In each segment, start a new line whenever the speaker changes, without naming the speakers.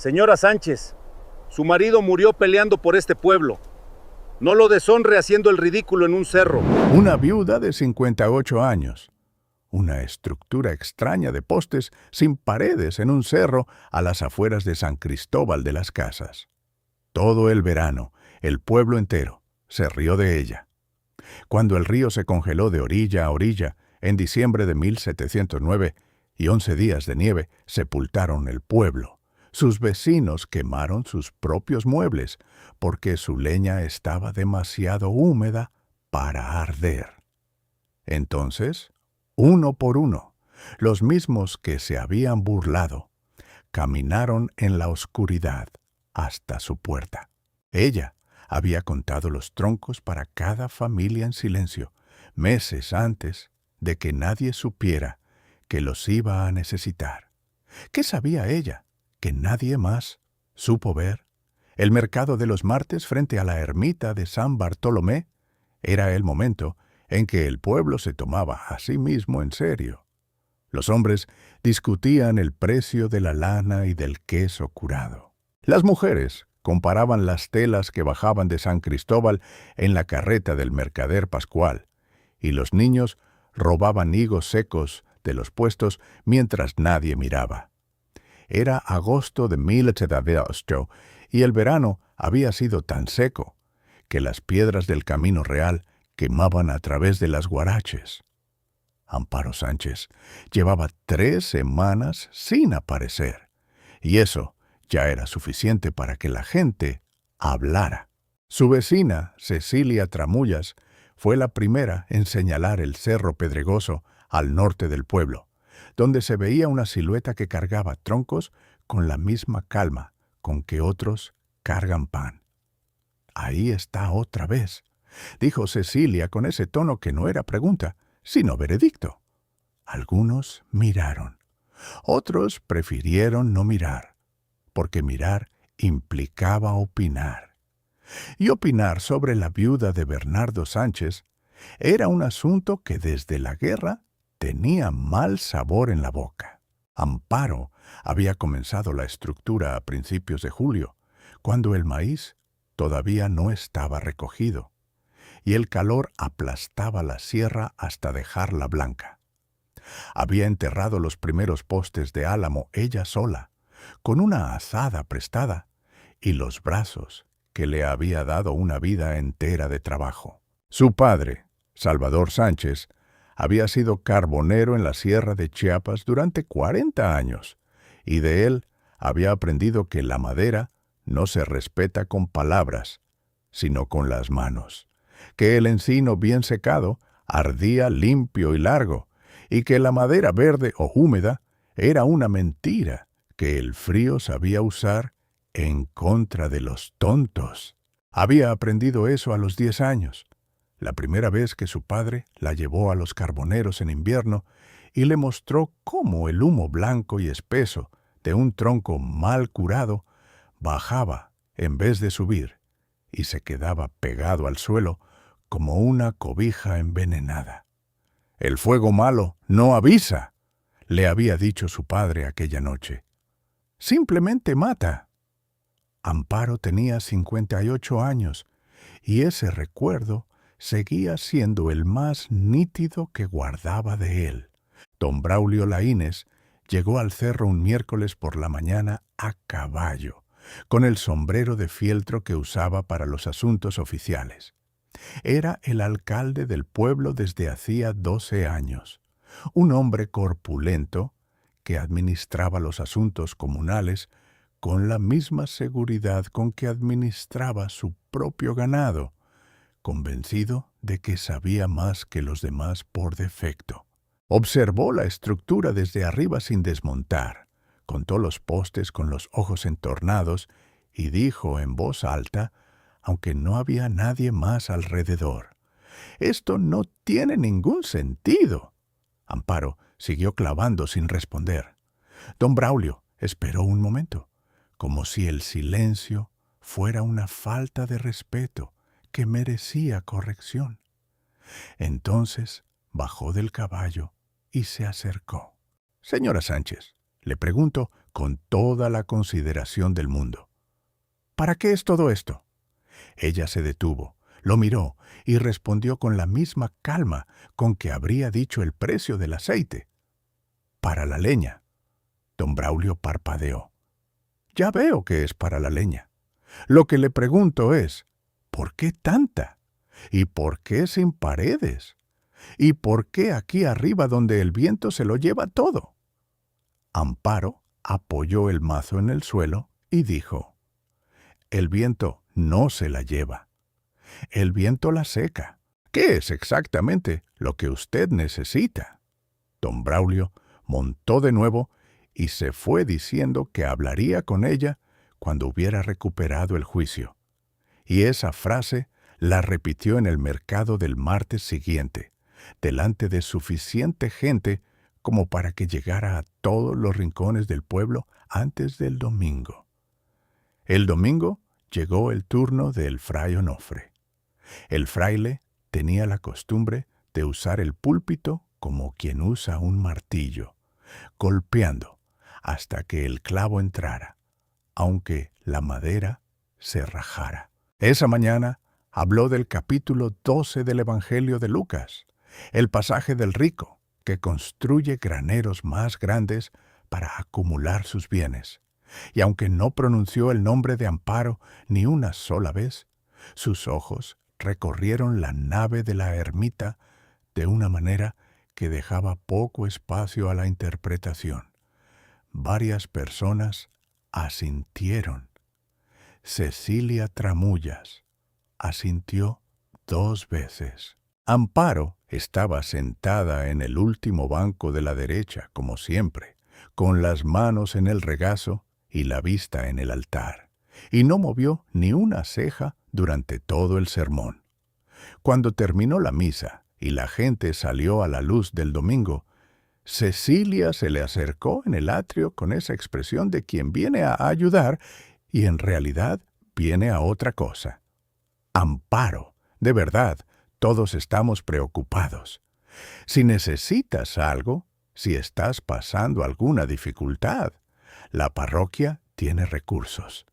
Señora Sánchez, su marido murió peleando por este pueblo. No lo deshonre haciendo el ridículo en un cerro.
Una viuda de 58 años. Una estructura extraña de postes sin paredes en un cerro a las afueras de San Cristóbal de las Casas. Todo el verano, el pueblo entero se rió de ella. Cuando el río se congeló de orilla a orilla, en diciembre de 1709, y 11 días de nieve sepultaron el pueblo, sus vecinos quemaron sus propios muebles porque su leña estaba demasiado húmeda para arder. Entonces, uno por uno, los mismos que se habían burlado, caminaron en la oscuridad hasta su puerta. Ella había contado los troncos para cada familia en silencio, meses antes de que nadie supiera que los iba a necesitar. ¿Qué sabía ella que nadie más supo ver? El mercado de los martes frente a la ermita de San Bartolomé era el momento en que el pueblo se tomaba a sí mismo en serio. Los hombres discutían el precio de la lana y del queso curado. Las mujeres comparaban las telas que bajaban de San Cristóbal en la carreta del mercader Pascual, y los niños robaban higos secos de los puestos mientras nadie miraba. Era agosto de 1808 y el verano había sido tan seco que las piedras del camino real quemaban a través de las guaraches. Amparo Sánchez llevaba 3 semanas sin aparecer, y eso ya era suficiente para que la gente hablara. Su vecina, Cecilia Tramullas, fue la primera en señalar el cerro pedregoso al norte del pueblo, donde se veía una silueta que cargaba troncos con la misma calma con que otros cargan pan. «Ahí está otra vez», dijo Cecilia con ese tono que no era pregunta, sino veredicto. Algunos miraron. Otros prefirieron no mirar, porque mirar implicaba opinar. Y opinar sobre la viuda de Bernardo Sánchez era un asunto que desde la guerra tenía mal sabor en la boca. Amparo había comenzado la estructura a principios de julio, cuando el maíz todavía no estaba recogido, y el calor aplastaba la sierra hasta dejarla blanca. Había enterrado los primeros postes de álamo ella sola, con una azada prestada y los brazos que le había dado una vida entera de trabajo. Su padre, Salvador Sánchez, había sido carbonero en la sierra de Chiapas durante 40 años, y de él había aprendido que la madera no se respeta con palabras, sino con las manos, que el encino bien secado ardía limpio y largo, y que la madera verde o húmeda era una mentira que el frío sabía usar en contra de los tontos. Había aprendido eso a los 10 años, la primera vez que su padre la llevó a los carboneros en invierno y le mostró cómo el humo blanco y espeso de un tronco mal curado bajaba en vez de subir y se quedaba pegado al suelo como una cobija envenenada. «El fuego malo no avisa», le había dicho su padre aquella noche. «Simplemente mata». Amparo tenía 58 años y ese recuerdo seguía siendo el más nítido que guardaba de él. Don Braulio Laínez llegó al cerro un miércoles por la mañana a caballo, con el sombrero de fieltro que usaba para los asuntos oficiales. Era el alcalde del pueblo desde hacía 12 años, un hombre corpulento que administraba los asuntos comunales con la misma seguridad con que administraba su propio ganado, convencido de que sabía más que los demás por defecto. Observó la estructura desde arriba sin desmontar, contó los postes con los ojos entornados y dijo en voz alta, aunque no había nadie más alrededor: «Esto no tiene ningún sentido». Amparo siguió clavando sin responder. Don Braulio esperó un momento, como si el silencio fuera una falta de respeto que merecía corrección. Entonces bajó del caballo y se acercó. «Señora Sánchez, le pregunto con toda la consideración del mundo. ¿Para qué es todo esto? Ella se detuvo, lo miró y respondió con la misma calma con que habría dicho el precio del aceite. Para la leña. Don Braulio parpadeó. Ya veo que es para la leña. Lo que le pregunto es, ¿por qué tanta? ¿Y por qué sin paredes? ¿Y por qué aquí arriba donde el viento se lo lleva todo? Amparo apoyó el mazo en el suelo y dijo, el viento no se la lleva. El viento la seca. ¿Qué es exactamente lo que usted necesita? Don Braulio montó de nuevo y se fue diciendo que hablaría con ella cuando hubiera recuperado el juicio. Y esa frase la repitió en el mercado del martes siguiente, delante de suficiente gente como para que llegara a todos los rincones del pueblo antes del domingo. El domingo llegó el turno del fray Onofre. El fraile tenía la costumbre de usar el púlpito como quien usa un martillo, golpeando hasta que el clavo entrara, aunque la madera se rajara. Esa mañana habló del capítulo 12 del Evangelio de Lucas, el pasaje del rico, que construye graneros más grandes para acumular sus bienes. Y aunque no pronunció el nombre de Amparo ni una sola vez, sus ojos recorrieron la nave de la ermita de una manera que dejaba poco espacio a la interpretación. Varias personas asintieron. Cecilia Tramullas asintió 2 veces. Amparo estaba sentada en el último banco de la derecha, como siempre, con las manos en el regazo y la vista en el altar, y no movió ni una ceja durante todo el sermón. Cuando terminó la misa y la gente salió a la luz del domingo, Cecilia se le acercó en el atrio con esa expresión de quien viene a ayudar y en realidad viene a otra cosa. Amparo, de verdad, todos estamos preocupados. Si necesitas algo, si estás pasando alguna dificultad, la parroquia tiene recursos.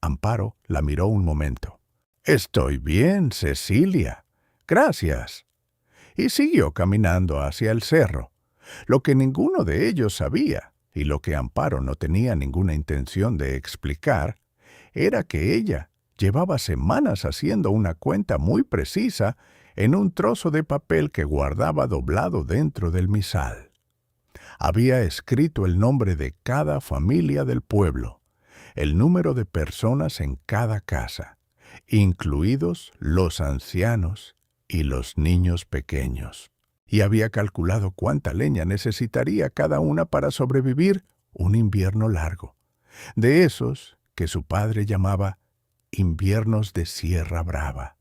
Amparo la miró un momento. Estoy bien, Cecilia. Gracias. Y siguió caminando hacia el cerro. Lo que ninguno de ellos sabía, y lo que Amparo no tenía ninguna intención de explicar, era que ella llevaba semanas haciendo una cuenta muy precisa en un trozo de papel que guardaba doblado dentro del misal. Había escrito el nombre de cada familia del pueblo, el número de personas en cada casa, incluidos los ancianos y los niños pequeños. Y había calculado cuánta leña necesitaría cada una para sobrevivir un invierno largo, de esos que su padre llamaba inviernos de Sierra Brava,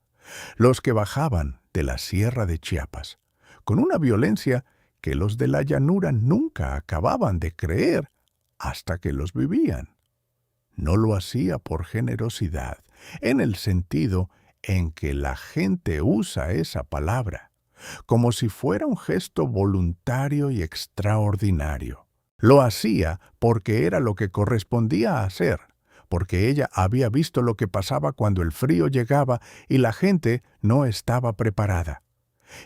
los que bajaban de la Sierra de Chiapas, con una violencia que los de la llanura nunca acababan de creer hasta que los vivían. No lo hacía por generosidad, en el sentido en que la gente usa esa palabra, como si fuera un gesto voluntario y extraordinario. Lo hacía porque era lo que correspondía hacer, porque ella había visto lo que pasaba cuando el frío llegaba y la gente no estaba preparada,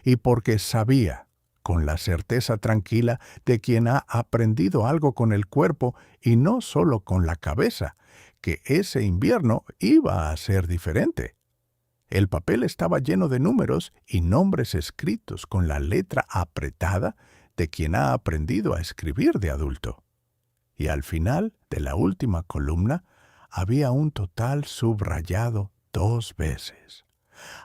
y porque sabía, con la certeza tranquila de quien ha aprendido algo con el cuerpo y no solo con la cabeza, que ese invierno iba a ser diferente. El papel estaba lleno de números y nombres escritos con la letra apretada de quien ha aprendido a escribir de adulto. Y al final de la última columna había un total subrayado 2 veces.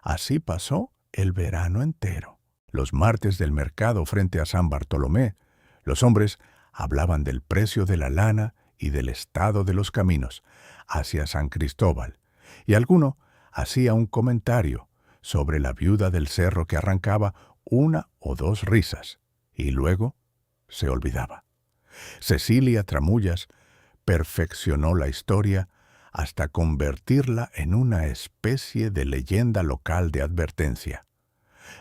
Así pasó el verano entero. Los martes del mercado frente a San Bartolomé, los hombres hablaban del precio de la lana y del estado de los caminos hacia San Cristóbal, y alguno hacía un comentario sobre la viuda del cerro que arrancaba 1 o 2 risas, y luego se olvidaba. Cecilia Tramullas perfeccionó la historia hasta convertirla en una especie de leyenda local de advertencia.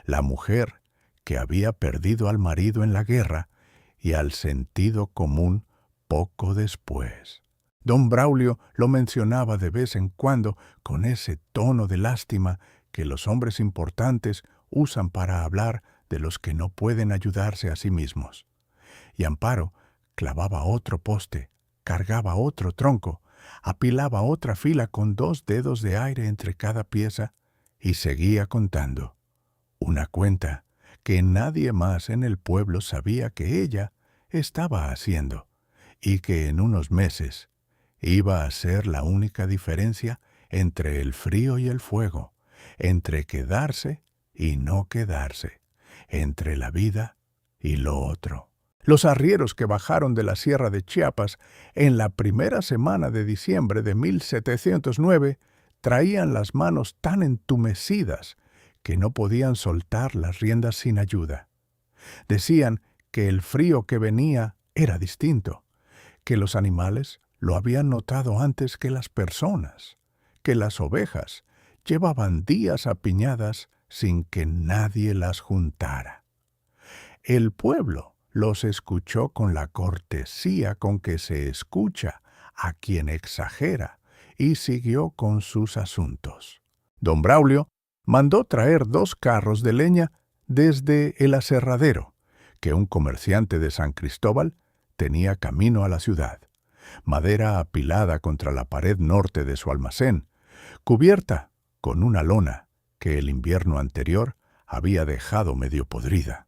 La mujer que había perdido al marido en la guerra y al sentido común poco después. Don Braulio lo mencionaba de vez en cuando con ese tono de lástima que los hombres importantes usan para hablar de los que no pueden ayudarse a sí mismos. Y Amparo clavaba otro poste, cargaba otro tronco, apilaba otra fila con 2 dedos de aire entre cada pieza y seguía contando. Una cuenta que nadie más en el pueblo sabía que ella estaba haciendo y que en unos meses iba a ser la única diferencia entre el frío y el fuego, entre quedarse y no quedarse, entre la vida y lo otro. Los arrieros que bajaron de la Sierra de Chiapas en la primera semana de diciembre de 1709 traían las manos tan entumecidas que no podían soltar las riendas sin ayuda. Decían que el frío que venía era distinto, que los animales lo habían notado antes que las personas, que las ovejas llevaban días apiñadas sin que nadie las juntara. El pueblo los escuchó con la cortesía con que se escucha a quien exagera y siguió con sus asuntos. Don Braulio mandó traer 2 carros de leña desde el aserradero, que un comerciante de San Cristóbal tenía camino a la ciudad. Madera apilada contra la pared norte de su almacén, cubierta con una lona que el invierno anterior había dejado medio podrida.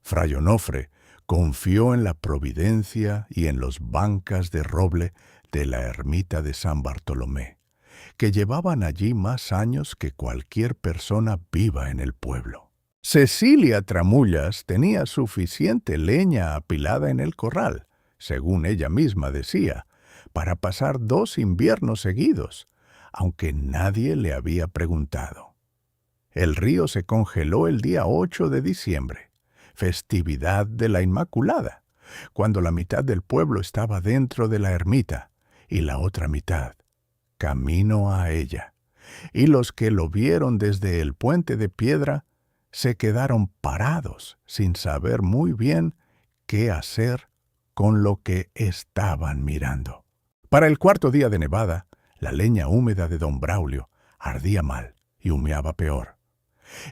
Fray Onofre confió en la providencia y en los bancas de roble de la ermita de San Bartolomé, que llevaban allí más años que cualquier persona viva en el pueblo. Cecilia Tramullas tenía suficiente leña apilada en el corral, según ella misma decía, para pasar 2 inviernos seguidos, aunque nadie le había preguntado. El río se congeló el día 8 de diciembre, festividad de la Inmaculada, cuando la mitad del pueblo estaba dentro de la ermita y la otra mitad camino a ella, y los que lo vieron desde el puente de piedra se quedaron parados sin saber muy bien qué hacer con lo que estaban mirando. Para el 4.º día de nevada, la leña húmeda de don Braulio ardía mal y humeaba peor.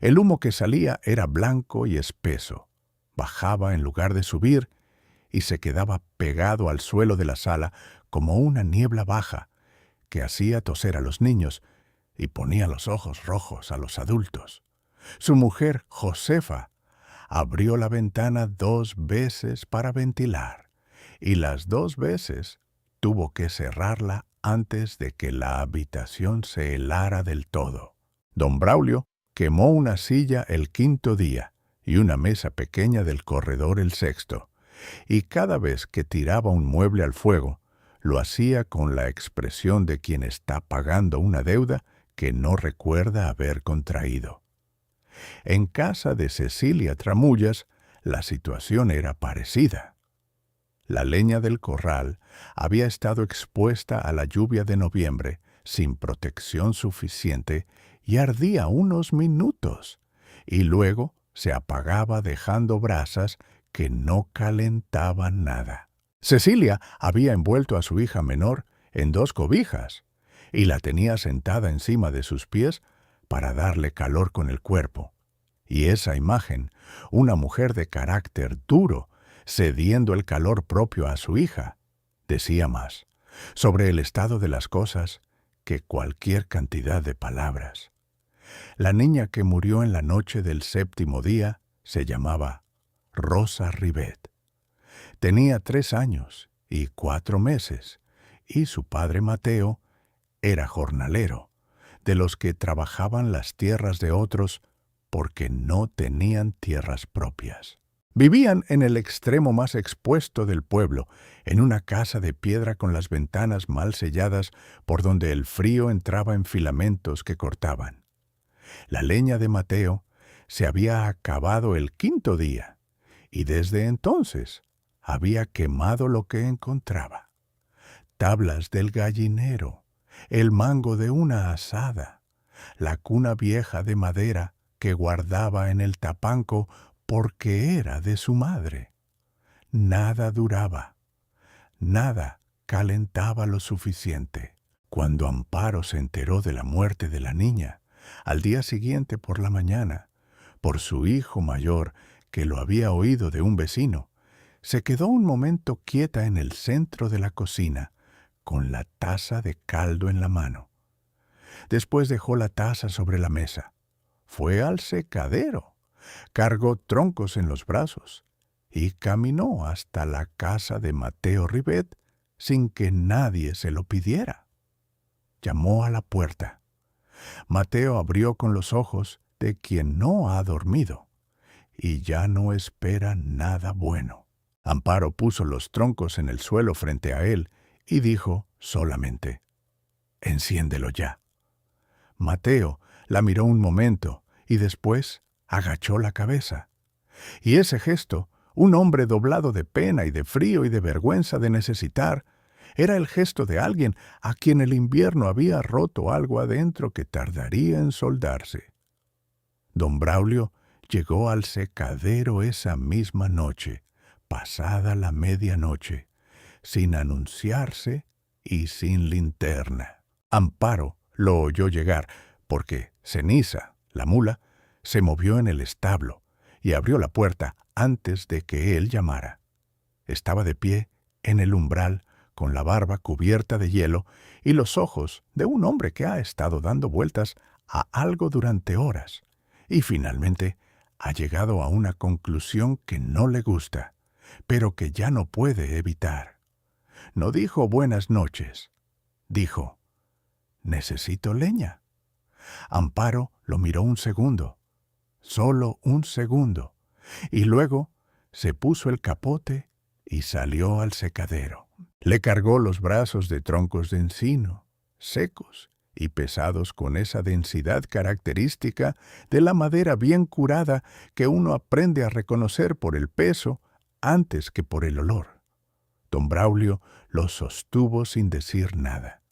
El humo que salía era blanco y espeso, bajaba en lugar de subir y se quedaba pegado al suelo de la sala como una niebla baja que hacía toser a los niños y ponía los ojos rojos a los adultos. Su mujer, Josefa, abrió la ventana 2 veces para ventilar, y las 2 veces tuvo que cerrarla antes de que la habitación se helara del todo. Don Braulio quemó una silla el 5.º día y una mesa pequeña del corredor el 6.º, y cada vez que tiraba un mueble al fuego, lo hacía con la expresión de quien está pagando una deuda que no recuerda haber contraído. En casa de Cecilia Tramullas, la situación era parecida. La leña del corral había estado expuesta a la lluvia de noviembre sin protección suficiente y ardía unos minutos, y luego se apagaba dejando brasas que no calentaban nada. Cecilia había envuelto a su hija menor en 2 cobijas y la tenía sentada encima de sus pies para darle calor con el cuerpo. Y esa imagen, una mujer de carácter duro, cediendo el calor propio a su hija, decía más sobre el estado de las cosas que cualquier cantidad de palabras. La niña que murió en la noche del 7.º día se llamaba Rosa Ribet. Tenía 3 años y 4 meses, y su padre Mateo era jornalero, de los que trabajaban las tierras de otros porque no tenían tierras propias. Vivían en el extremo más expuesto del pueblo, en una casa de piedra con las ventanas mal selladas por donde el frío entraba en filamentos que cortaban. La leña de Mateo se había acabado el 5.º día, y desde entonces había quemado lo que encontraba: tablas del gallinero, el mango de una asada, la cuna vieja de madera que guardaba en el tapanco porque era de su madre. Nada duraba, nada calentaba lo suficiente. Cuando Amparo se enteró de la muerte de la niña, al día siguiente por la mañana, por su hijo mayor, que lo había oído de un vecino, se quedó un momento quieta en el centro de la cocina, con la taza de caldo en la mano. Después dejó la taza sobre la mesa. Fue al secadero, cargó troncos en los brazos y caminó hasta la casa de Mateo Ribet sin que nadie se lo pidiera. Llamó a la puerta. Mateo abrió con los ojos de quien no ha dormido y ya no espera nada bueno. Amparo puso los troncos en el suelo frente a él y dijo solamente: «Enciéndelo ya». Mateo la miró un momento y después agachó la cabeza. Y ese gesto, un hombre doblado de pena y de frío y de vergüenza de necesitar, era el gesto de alguien a quien el invierno había roto algo adentro que tardaría en soldarse. Don Braulio llegó al secadero esa misma noche, pasada la medianoche, sin anunciarse y sin linterna. Amparo lo oyó llegar, porque Ceniza, la mula, se movió en el establo y abrió la puerta antes de que él llamara. Estaba de pie en el umbral, con la barba cubierta de hielo y los ojos de un hombre que ha estado dando vueltas a algo durante horas, y finalmente ha llegado a una conclusión que no le gusta, pero que ya no puede evitar. No dijo buenas noches, dijo: «Necesito leña». Amparo lo miró un segundo, solo un segundo, y luego se puso el capote y salió al secadero. Le cargó los brazos de troncos de encino, secos y pesados con esa densidad característica de la madera bien curada que uno aprende a reconocer por el peso antes que por el olor. Don Braulio los sostuvo sin decir nada.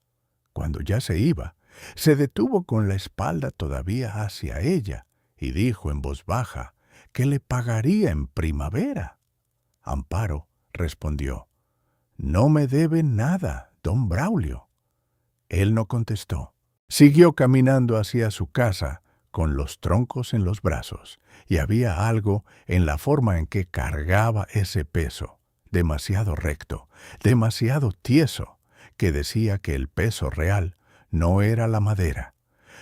Cuando ya se iba, se detuvo con la espalda todavía hacia ella y dijo en voz baja que le pagaría en primavera. Amparo respondió: «No me debe nada, don Braulio». Él no contestó. Siguió caminando hacia su casa con los troncos en los brazos, y había algo en la forma en que cargaba ese peso, demasiado recto, demasiado tieso, que decía que el peso real no era la madera.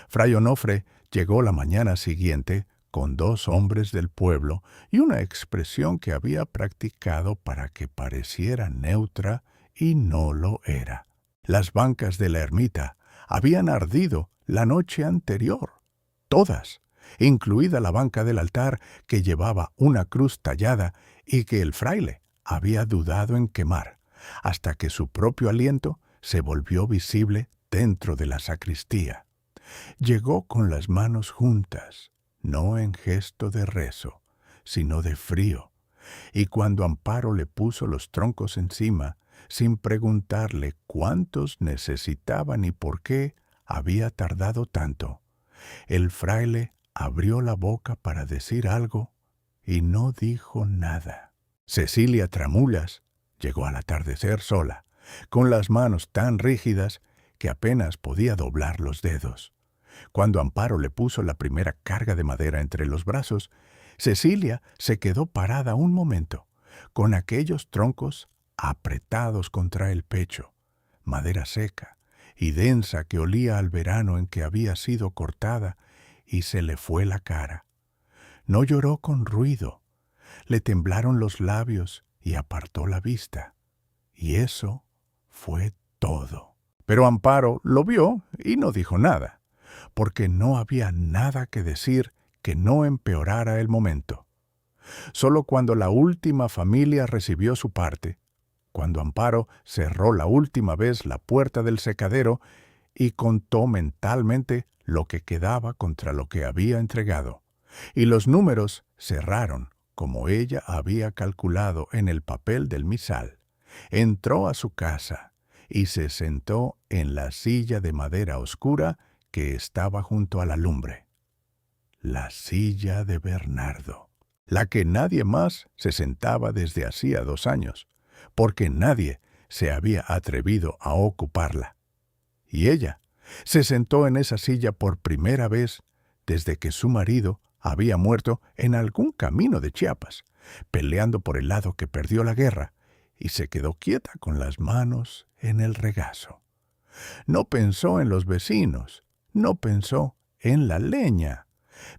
Fray Onofre llegó la mañana siguiente con 2 hombres del pueblo y una expresión que había practicado para que pareciera neutra y no lo era. Las bancas de la ermita habían ardido la noche anterior, todas, incluida la banca del altar que llevaba una cruz tallada y que el fraile había dudado en quemar, hasta que su propio aliento se volvió visible dentro de la sacristía. Llegó con las manos juntas, no en gesto de rezo, sino de frío, y cuando Amparo le puso los troncos encima, sin preguntarle cuántos necesitaban y por qué había tardado tanto, el fraile abrió la boca para decir algo y no dijo nada. Cecilia Tramulas llegó al atardecer sola, con las manos tan rígidas que apenas podía doblar los dedos. Cuando Amparo le puso la primera carga de madera entre los brazos, Cecilia se quedó parada un momento, con aquellos troncos apretados contra el pecho, madera seca y densa que olía al verano en que había sido cortada, y se le fue la cara. No lloró con ruido, le temblaron los labios y apartó la vista. Y eso fue todo. Pero Amparo lo vio y no dijo nada, porque no había nada que decir que no empeorara el momento. Solo cuando la última familia recibió su parte, cuando Amparo cerró la última vez la puerta del secadero y contó mentalmente lo que quedaba contra lo que había entregado, y los números cerraron como ella había calculado en el papel del misal, entró a su casa y se sentó en la silla de madera oscura que estaba junto a la lumbre. La silla de Bernardo, la que nadie más se sentaba desde hacía 2 años, porque nadie se había atrevido a ocuparla. Y ella se sentó en esa silla por primera vez desde que su marido había muerto en algún camino de Chiapas, peleando por el lado que perdió la guerra, y se quedó quieta con las manos en el regazo. No pensó en los vecinos, no pensó en la leña,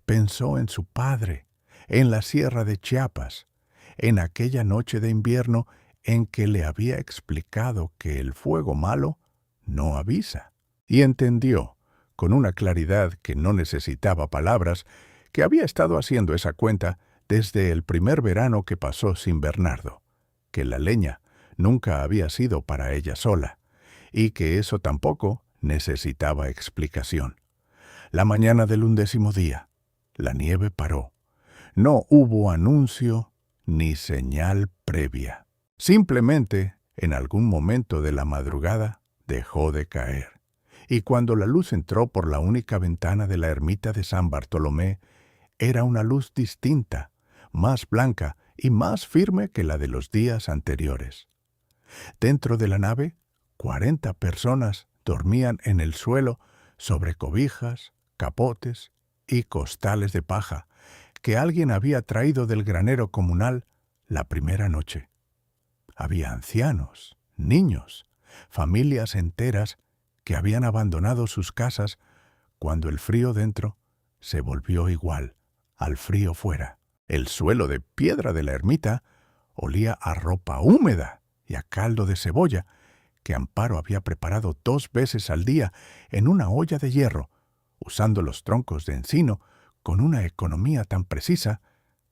pensó en su padre, en la sierra de Chiapas, en aquella noche de invierno en que le había explicado que el fuego malo no avisa, y entendió, con una claridad que no necesitaba palabras, que había estado haciendo esa cuenta desde el primer verano que pasó sin Bernardo, que la leña nunca había sido para ella sola, y que eso tampoco necesitaba explicación. La mañana del 11º día, la nieve paró. No hubo anuncio ni señal previa. Simplemente, en algún momento de la madrugada, dejó de caer. Y cuando la luz entró por la única ventana de la ermita de San Bartolomé, era una luz distinta, más blanca y más firme que la de los días anteriores. Dentro de la nave, 40 personas dormían en el suelo sobre cobijas, capotes y costales de paja que alguien había traído del granero comunal la primera noche. Había ancianos, niños, familias enteras que habían abandonado sus casas cuando el frío dentro se volvió igual al frío fuera. El suelo de piedra de la ermita olía a ropa húmeda y a caldo de cebolla que Amparo había preparado 2 veces al día en una olla de hierro, usando los troncos de encino con una economía tan precisa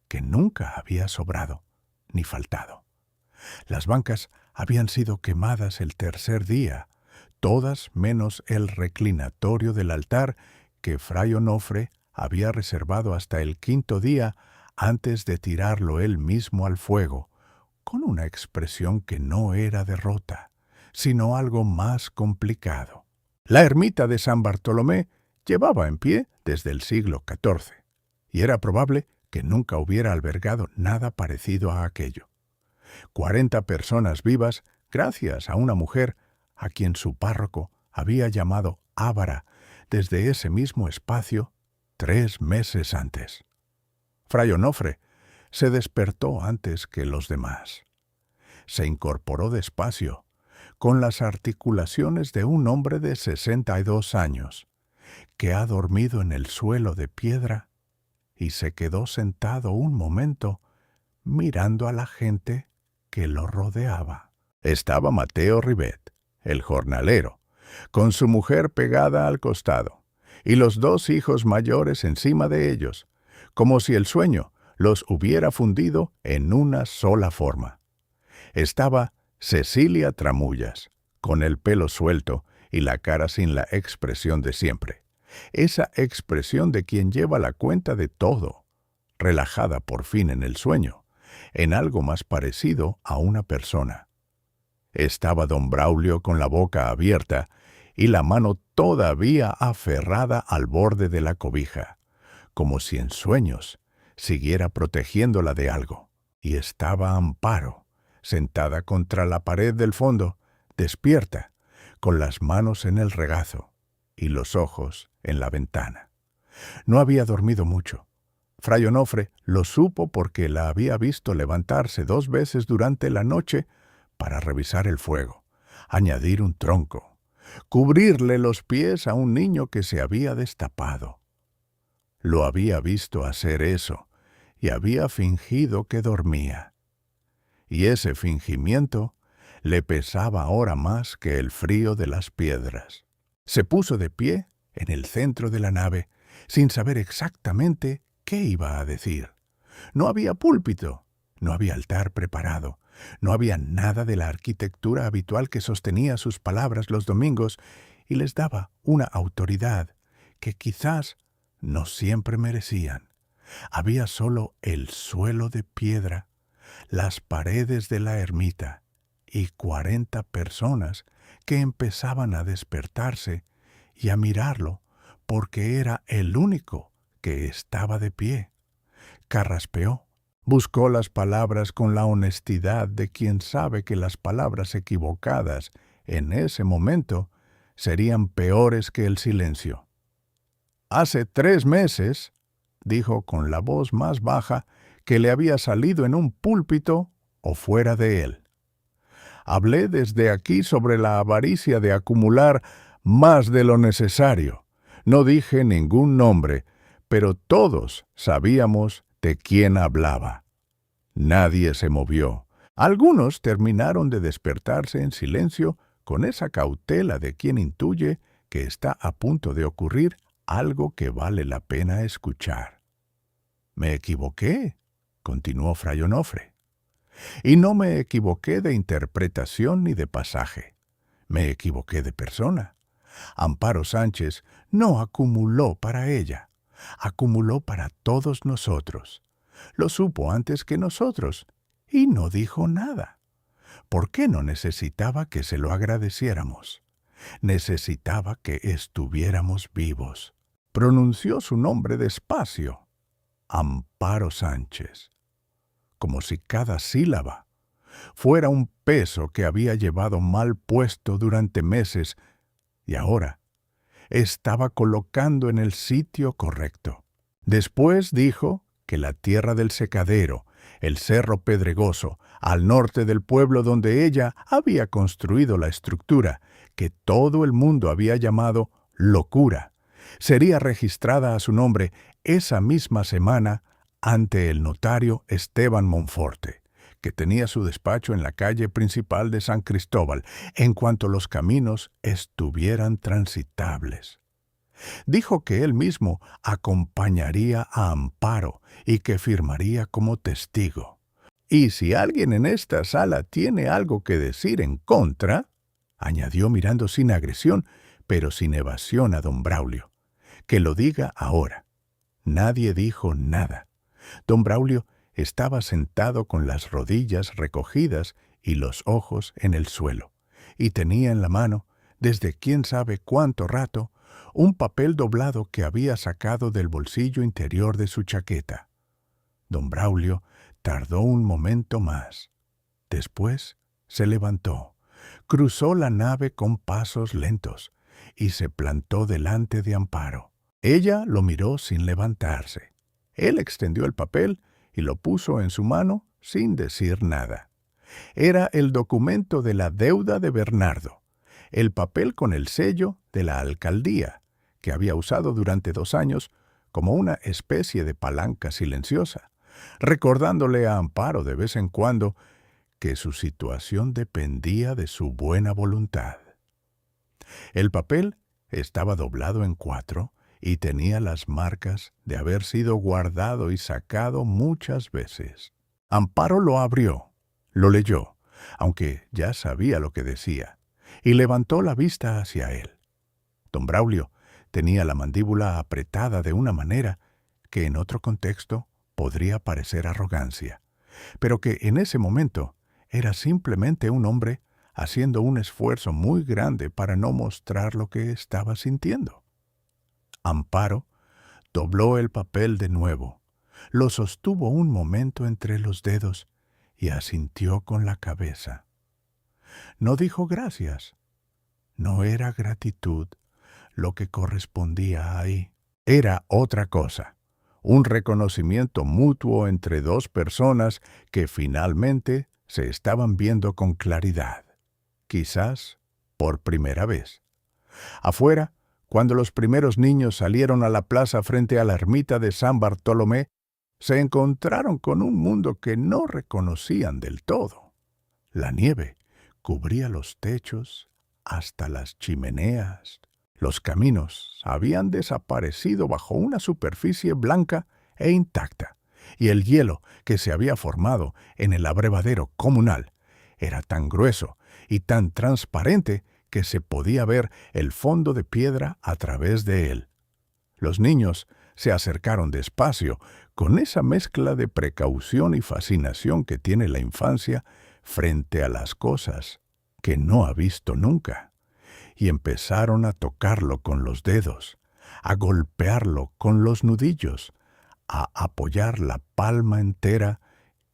que nunca había sobrado ni faltado. Las bancas habían sido quemadas el tercer día, todas menos el reclinatorio del altar que Fray Onofre había reservado hasta el 5º día antes de tirarlo él mismo al fuego, con una expresión que no era derrota, sino algo más complicado. La ermita de San Bartolomé llevaba en pie desde el siglo XIV, y era probable que nunca hubiera albergado nada parecido a aquello. 40 personas vivas gracias a una mujer a quien su párroco había llamado Ávara desde ese mismo espacio 3 meses antes. Fray Onofre se despertó antes que los demás. Se incorporó despacio, con las articulaciones de un hombre de 62 años, que ha dormido en el suelo de piedra, y se quedó sentado un momento mirando a la gente que lo rodeaba. Estaba Mateo Ribet, el jornalero, con su mujer pegada al costado, y los 2 hijos mayores encima de ellos, como si el sueño los hubiera fundido en una sola forma. Estaba Cecilia Tramullas, con el pelo suelto y la cara sin la expresión de siempre. Esa expresión de quien lleva la cuenta de todo, relajada por fin en el sueño, en algo más parecido a una persona. Estaba don Braulio con la boca abierta y la mano todavía aferrada al borde de la cobija, como si en sueños siguiera protegiéndola de algo. Y estaba Amparo, sentada contra la pared del fondo, despierta, con las manos en el regazo y los ojos en la ventana. No había dormido mucho. Fray Onofre lo supo porque la había visto levantarse 2 veces durante la noche para revisar el fuego, añadir un tronco, cubrirle los pies a un niño que se había destapado. Lo había visto hacer eso y había fingido que dormía. Y ese fingimiento le pesaba ahora más que el frío de las piedras. Se puso de pie en el centro de la nave, sin saber exactamente qué iba a decir. No había púlpito, no había altar preparado, no había nada de la arquitectura habitual que sostenía sus palabras los domingos y les daba una autoridad que quizás no siempre merecían. Había solo el suelo de piedra, las paredes de la ermita y 40 personas que empezaban a despertarse y a mirarlo porque era el único que estaba de pie. Carraspeó, Buscó las palabras con la honestidad de quien sabe que las palabras equivocadas en ese momento serían peores que el silencio. «Hace 3 meses», dijo con la voz más baja que le había salido en un púlpito o fuera de él. «Hablé desde aquí sobre la avaricia de acumular más de lo necesario. No dije ningún nombre, pero todos sabíamos de quién hablaba». Nadie se movió. Algunos terminaron de despertarse en silencio con esa cautela de quien intuye que está a punto de ocurrir algo que vale la pena escuchar. «Me equivoqué», continuó Fray Onofre. «Y no me equivoqué de interpretación ni de pasaje. Me equivoqué de persona. Amparo Sánchez no acumuló para ella, acumuló para todos nosotros. Lo supo antes que nosotros y no dijo nada. ¿Por qué no necesitaba que se lo agradeciéramos? Necesitaba que estuviéramos vivos. Pronunció su nombre despacio. Amparo Sánchez. Como si cada sílaba fuera un peso que había llevado mal puesto durante meses y ahora estaba colocando en el sitio correcto. Después dijo que la tierra del secadero, el cerro pedregoso, al norte del pueblo donde ella había construido la estructura, que todo el mundo había llamado locura, sería registrada a su nombre esa misma semana ante el notario Esteban Monforte, que tenía su despacho en la calle principal de San Cristóbal, en cuanto los caminos estuvieran transitables. Dijo que él mismo acompañaría a Amparo y que firmaría como testigo. Y si alguien en esta sala tiene algo que decir en contra, añadió mirando sin agresión, pero sin evasión a don Braulio, que lo diga ahora. Nadie dijo nada. Don Braulio estaba sentado con las rodillas recogidas y los ojos en el suelo, y tenía en la mano, desde quién sabe cuánto rato, un papel doblado que había sacado del bolsillo interior de su chaqueta. Don Braulio tardó un momento más. Después se levantó, cruzó la nave con pasos lentos y se plantó delante de Amparo. Ella lo miró sin levantarse. Él extendió el papel y lo puso en su mano sin decir nada. Era el documento de la deuda de Bernardo, el papel con el sello de la alcaldía, que había usado durante 2 años como una especie de palanca silenciosa, recordándole a Amparo de vez en cuando que su situación dependía de su buena voluntad. El papel estaba doblado en 4 y tenía las marcas de haber sido guardado y sacado muchas veces. Amparo lo abrió, lo leyó, aunque ya sabía lo que decía, y levantó la vista hacia él. Don Braulio tenía la mandíbula apretada de una manera que en otro contexto podría parecer arrogancia, pero que en ese momento era simplemente un hombre haciendo un esfuerzo muy grande para no mostrar lo que estaba sintiendo. Amparo dobló el papel de nuevo, lo sostuvo un momento entre los dedos y asintió con la cabeza. No dijo gracias. No era gratitud lo que correspondía ahí. Era otra cosa, un reconocimiento mutuo entre 2 personas que finalmente se estaban viendo con claridad, quizás por primera vez. Afuera, cuando los primeros niños salieron a la plaza frente a la ermita de San Bartolomé, se encontraron con un mundo que no reconocían del todo. La nieve cubría los techos hasta las chimeneas. Los caminos habían desaparecido bajo una superficie blanca e intacta, y el hielo que se había formado en el abrevadero comunal era tan grueso y tan transparente que se podía ver el fondo de piedra a través de él. Los niños se acercaron despacio, con esa mezcla de precaución y fascinación que tiene la infancia frente a las cosas que no ha visto nunca, y empezaron a tocarlo con los dedos, a golpearlo con los nudillos, a apoyar la palma entera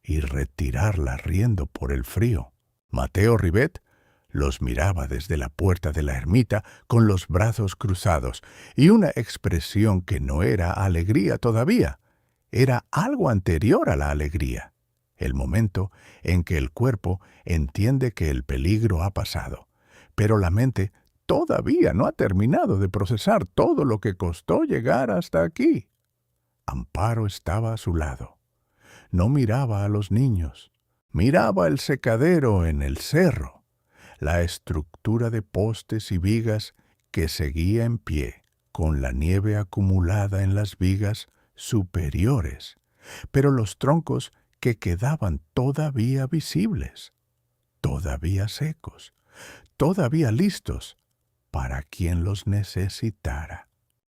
y retirarla riendo por el frío. Mateo Ribet los miraba desde la puerta de la ermita con los brazos cruzados y una expresión que no era alegría todavía, era algo anterior a la alegría, el momento en que el cuerpo entiende que el peligro ha pasado, pero la mente todavía no ha terminado de procesar todo lo que costó llegar hasta aquí. Amparo estaba a su lado. No miraba a los niños, miraba el secadero en el cerro, la estructura de postes y vigas que seguía en pie, con la nieve acumulada en las vigas superiores, pero los troncos que quedaban todavía visibles, todavía secos, todavía listos para quien los necesitara.